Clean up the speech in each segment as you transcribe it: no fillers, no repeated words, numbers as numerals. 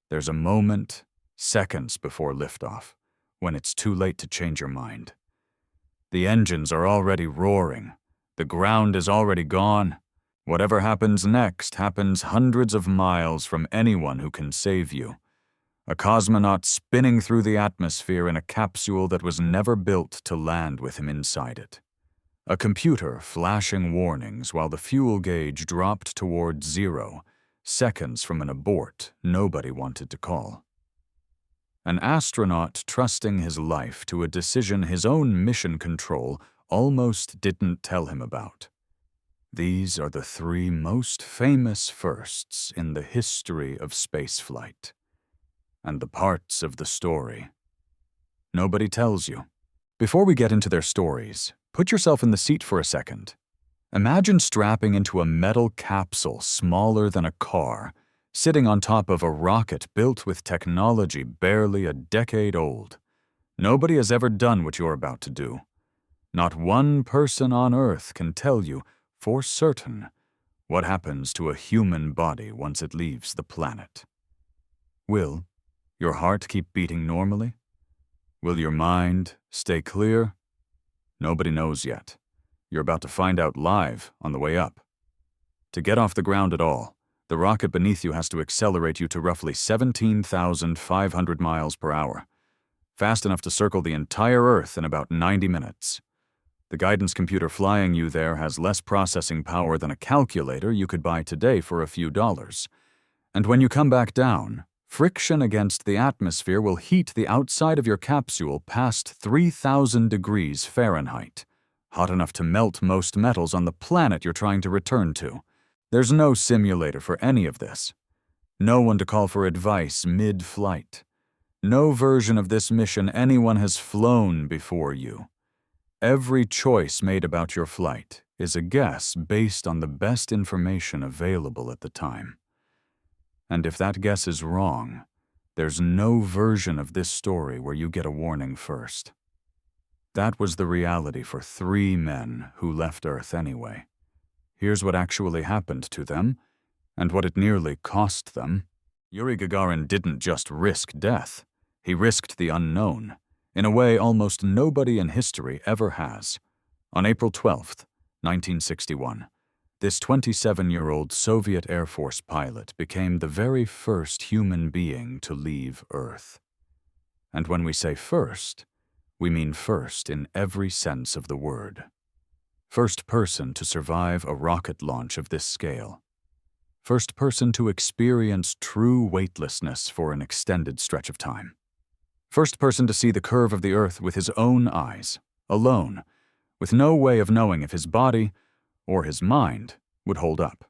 There's a moment, seconds before liftoff, when it's too late to change your mind. The engines are already roaring. The ground is already gone. Whatever happens next happens hundreds of miles from anyone who can save you. A cosmonaut spinning through the atmosphere in a capsule that was never built to land with him inside it. A computer flashing warnings while the fuel gauge dropped towards zero, seconds from an abort nobody wanted to call. An astronaut trusting his life to a decision his own mission control almost didn't tell him about. These are the three most famous firsts in the history of spaceflight, and the parts of the story nobody tells you. Before we get into their stories, put yourself in the seat for a second. Imagine strapping into a metal capsule smaller than a car, sitting on top of a rocket built with technology barely a decade old. Nobody has ever done what you're about to do. Not one person on Earth can tell you, for certain, what happens to a human body once it leaves the planet. Will your heart keep beating normally? Will your mind stay clear? Nobody knows yet. You're about to find out live on the way up. To get off the ground at all, the rocket beneath you has to accelerate you to roughly 17,500 miles per hour, fast enough to circle the entire Earth in about 90 minutes. The guidance computer flying you there has less processing power than a calculator you could buy today for a few dollars. And when you come back down, friction against the atmosphere will heat the outside of your capsule past 3,000 degrees Fahrenheit, hot enough to melt most metals on the planet you're trying to return to. There's no simulator for any of this. No one to call for advice mid-flight. No version of this mission anyone has flown before you. Every choice made about your flight is a guess based on the best information available at the time. And if that guess is wrong, there's no version of this story where you get a warning first. That was the reality for three men who left Earth anyway. Here's what actually happened to them, and what it nearly cost them. Yuri Gagarin didn't just risk death. He risked the unknown, in a way almost nobody in history ever has. On April 12th, 1961, this 27-year-old Soviet Air Force pilot became the very first human being to leave Earth. And when we say first, we mean first in every sense of the word. First person to survive a rocket launch of this scale. First person to experience true weightlessness for an extended stretch of time. First person to see the curve of the Earth with his own eyes, alone, with no way of knowing if his body or his mind would hold up.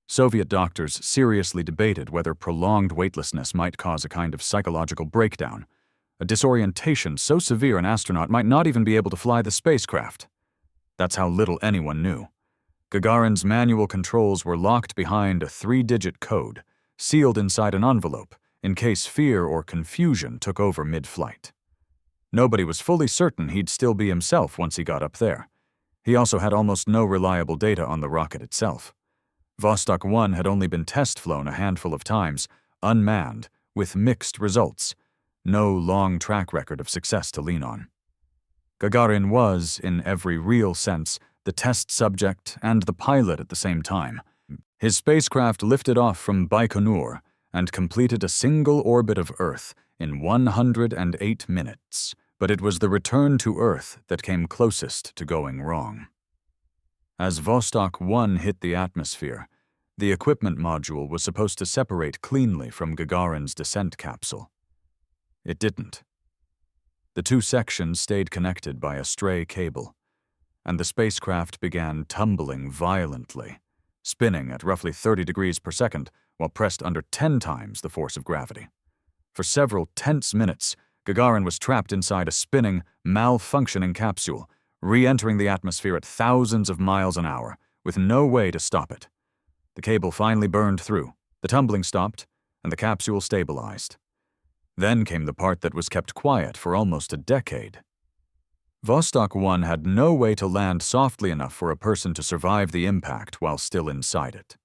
Soviet doctors seriously debated whether prolonged weightlessness might cause a kind of psychological breakdown, a disorientation so severe an astronaut might not even be able to fly the spacecraft. That's how little anyone knew. Gagarin's manual controls were locked behind a 3-digit code, sealed inside an envelope, in case fear or confusion took over mid-flight. Nobody was fully certain he'd still be himself once he got up there. He also had almost no reliable data on the rocket itself. Vostok 1 had only been test-flown a handful of times, unmanned, with mixed results. No long track record of success to lean on. Gagarin was, in every real sense, the test subject and the pilot at the same time. His spacecraft lifted off from Baikonur and completed a single orbit of Earth in 108 minutes, but it was the return to Earth that came closest to going wrong. As Vostok 1 hit the atmosphere, the equipment module was supposed to separate cleanly from Gagarin's descent capsule. It didn't. The two sections stayed connected by a stray cable, and the spacecraft began tumbling violently, spinning at roughly 30 degrees per second while pressed under 10 times the force of gravity. For several tense minutes, Gagarin was trapped inside a spinning, malfunctioning capsule, re-entering the atmosphere at thousands of miles an hour, with no way to stop it. The cable finally burned through, the tumbling stopped, and the capsule stabilized. Then came the part that was kept quiet for almost a decade. Vostok 1 had no way to land softly enough for a person to survive the impact while still inside it.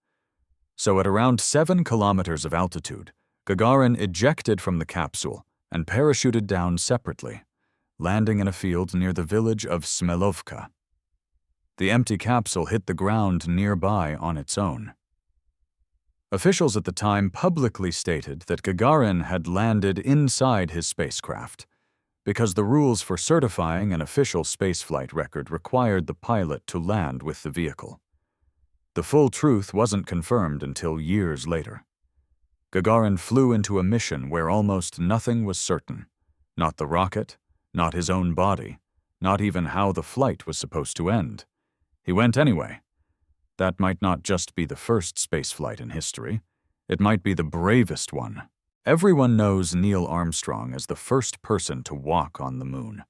So at around 7 kilometers of altitude, Gagarin ejected from the capsule and parachuted down separately, landing in a field near the village of Smelovka. The empty capsule hit the ground nearby on its own. Officials at the time publicly stated that Gagarin had landed inside his spacecraft, because the rules for certifying an official spaceflight record required the pilot to land with the vehicle. The full truth wasn't confirmed until years later. Gagarin flew into a mission where almost nothing was certain. Not the rocket, not his own body, not even how the flight was supposed to end. He went anyway. That might not just be the first spaceflight in history. It might be the bravest one. Everyone knows Neil Armstrong as the first person to walk on the moon.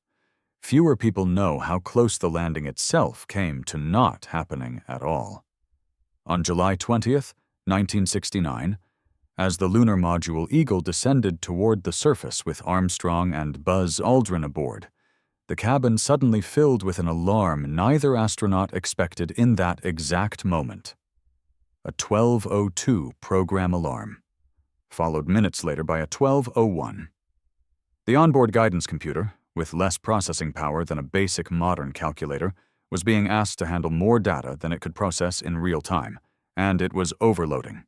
Fewer people know how close the landing itself came to not happening at all. On July 20th, 1969, as the lunar module Eagle descended toward the surface with Armstrong and Buzz Aldrin aboard, the cabin suddenly filled with an alarm neither astronaut expected in that exact moment. A 12:02 program alarm, followed minutes later by a 12:01. The onboard guidance computer, with less processing power than a basic modern calculator, was being asked to handle more data than it could process in real time, and it was overloading.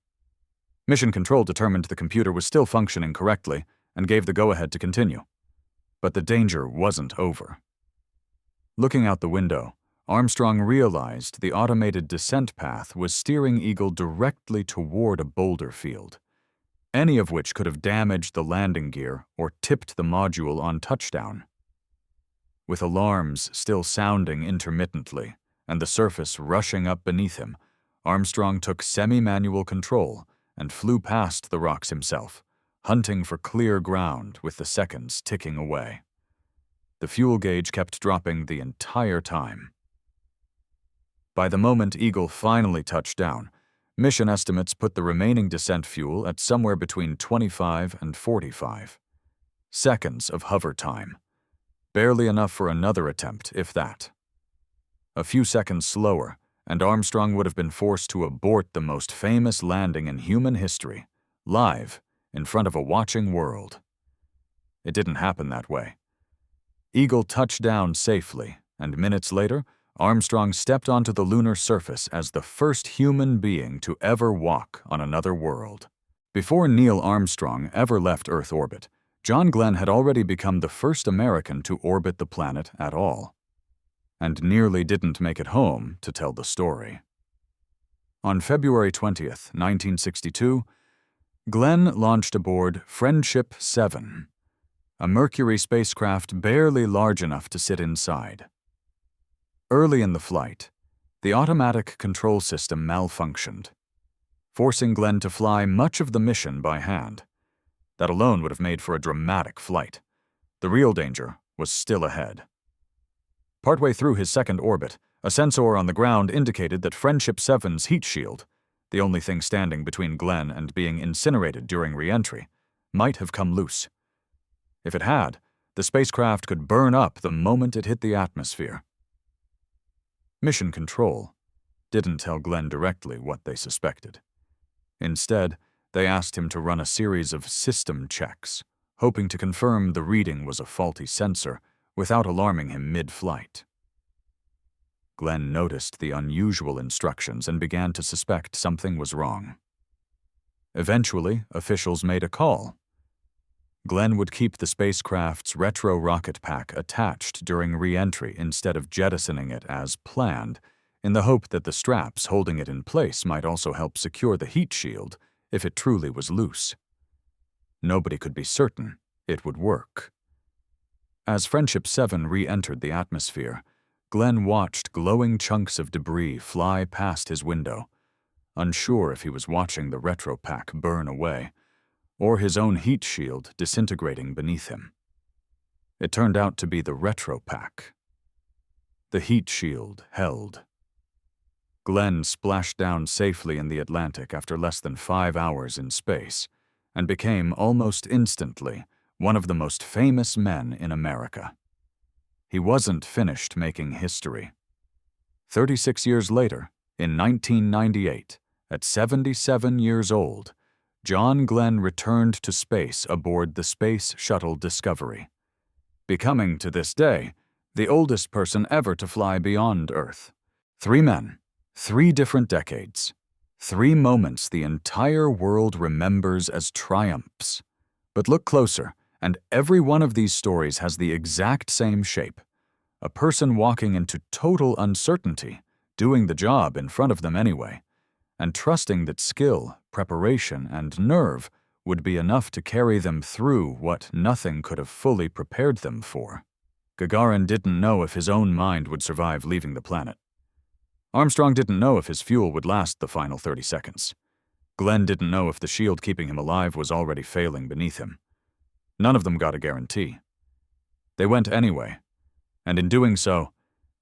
Mission Control determined the computer was still functioning correctly and gave the go-ahead to continue. But the danger wasn't over. Looking out the window, Armstrong realized the automated descent path was steering Eagle directly toward a boulder field, any of which could have damaged the landing gear or tipped the module on touchdown. With alarms still sounding intermittently and the surface rushing up beneath him, Armstrong took semi-manual control and flew past the rocks himself, hunting for clear ground with the seconds ticking away. The fuel gauge kept dropping the entire time. By the moment Eagle finally touched down, mission estimates put the remaining descent fuel at somewhere between 25 and 45 seconds of hover time, barely enough for another attempt, if that. A few seconds slower, and Armstrong would have been forced to abort the most famous landing in human history, live, in front of a watching world. It didn't happen that way. Eagle touched down safely, and minutes later, Armstrong stepped onto the lunar surface as the first human being to ever walk on another world. Before Neil Armstrong ever left Earth orbit, John Glenn had already become the first American to orbit the planet at all, and nearly didn't make it home to tell the story. On February 20th, 1962, Glenn launched aboard Friendship 7, a Mercury spacecraft barely large enough to sit inside. Early in the flight, the automatic control system malfunctioned, forcing Glenn to fly much of the mission by hand. That alone would have made for a dramatic flight. The real danger was still ahead. Partway through his second orbit, a sensor on the ground indicated that Friendship 7's heat shield, the only thing standing between Glenn and being incinerated during re-entry, might have come loose. If it had, the spacecraft could burn up the moment it hit the atmosphere. Mission Control didn't tell Glenn directly what they suspected. Instead, they asked him to run a series of system checks, hoping to confirm the reading was a faulty sensor without alarming him mid-flight. Glenn noticed the unusual instructions and began to suspect something was wrong. Eventually, officials made a call. Glenn would keep the spacecraft's retro rocket pack attached during re-entry instead of jettisoning it as planned, in the hope that the straps holding it in place might also help secure the heat shield if it truly was loose. Nobody could be certain it would work. As Friendship 7 re-entered the atmosphere, Glenn watched glowing chunks of debris fly past his window, unsure if he was watching the retro pack burn away, or his own heat shield disintegrating beneath him. It turned out to be the retro pack. The heat shield held. Glenn splashed down safely in the Atlantic after less than 5 hours in space, and became almost instantly one of the most famous men in America. He wasn't finished making history. 36 years later, in 1998, at 77 years old, John Glenn returned to space aboard the Space Shuttle Discovery, becoming, to this day, the oldest person ever to fly beyond Earth. 3 men, 3 different decades, 3 moments the entire world remembers as triumphs. But look closer, and every one of these stories has the exact same shape. A person walking into total uncertainty, doing the job in front of them anyway, and trusting that skill, preparation, and nerve would be enough to carry them through what nothing could have fully prepared them for. Gagarin didn't know if his own mind would survive leaving the planet. Armstrong didn't know if his fuel would last the final 30 seconds. Glenn didn't know if the shield keeping him alive was already failing beneath him. None of them got a guarantee. They went anyway, and in doing so,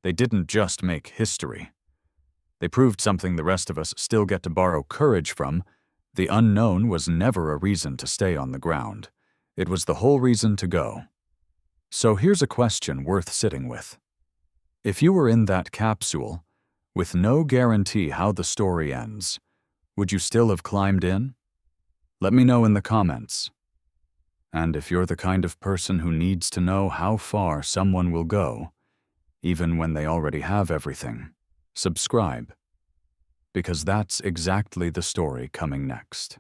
they didn't just make history. They proved something the rest of us still get to borrow courage from. The unknown was never a reason to stay on the ground. It was the whole reason to go. So here's a question worth sitting with. If you were in that capsule, with no guarantee how the story ends, would you still have climbed in? Let me know in the comments. And if you're the kind of person who needs to know how far someone will go, even when they already have everything, subscribe, because that's exactly the story coming next.